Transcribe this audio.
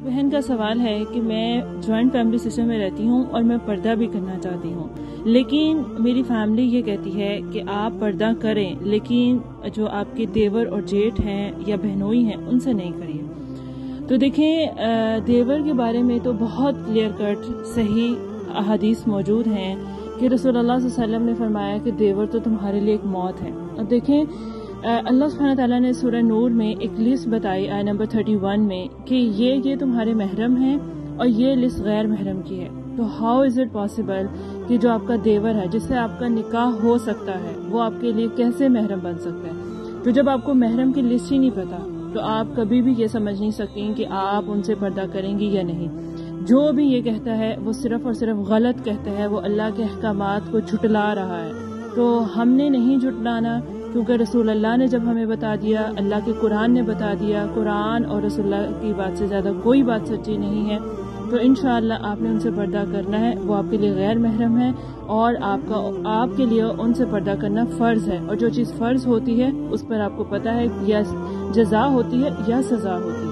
بہن کا سوال ہے کہ میں جوائنٹ فیملی سسٹم میں رہتی ہوں اور میں پردہ بھی کرنا چاہتی ہوں، لیکن میری فیملی یہ کہتی ہے کہ آپ پردہ کریں لیکن جو آپ کے دیور اور جیٹھ ہیں یا بہنوئی ہیں ان سے نہیں کریے۔ تو دیکھیں، دیور کے بارے میں تو بہت کلیئر کٹ صحیح احادیث موجود ہیں کہ رسول اللہ صلی اللہ علیہ وسلم نے فرمایا کہ دیور تو تمہارے لیے ایک موت ہے۔ اور دیکھیں، اللہ سبحانہ تعالیٰ نے سورہ نور میں ایک لسٹ بتائی آیت نمبر 31 میں کہ یہ تمہارے محرم ہیں اور یہ لسٹ غیر محرم کی ہے۔ تو ہاؤ از اٹ پاسبل کہ جو آپ کا دیور ہے جس سے آپ کا نکاح ہو سکتا ہے وہ آپ کے لیے کیسے محرم بن سکتا ہے؟ تو جب آپ کو محرم کی لسٹ ہی نہیں پتا تو آپ کبھی بھی یہ سمجھ نہیں سکیں کہ آپ ان سے پردہ کریں گی یا نہیں۔ جو بھی یہ کہتا ہے وہ صرف اور صرف غلط کہتا ہے، وہ اللہ کے احکامات کو جھٹلا رہا ہے۔ تو ہم نے نہیں جھٹلانا، کیونکہ رسول اللہ نے جب ہمیں بتا دیا، اللہ کے قرآن نے بتا دیا، قرآن اور رسول اللہ کی بات سے زیادہ کوئی بات سچی نہیں ہے۔ تو انشاءاللہ آپ نے ان سے پردہ کرنا ہے، وہ آپ کے لیے غیر محرم ہے اور آپ کے لیے ان سے پردہ کرنا فرض ہے، اور جو چیز فرض ہوتی ہے اس پر آپ کو پتہ ہے یا جزا ہوتی ہے یا سزا ہوتی ہے۔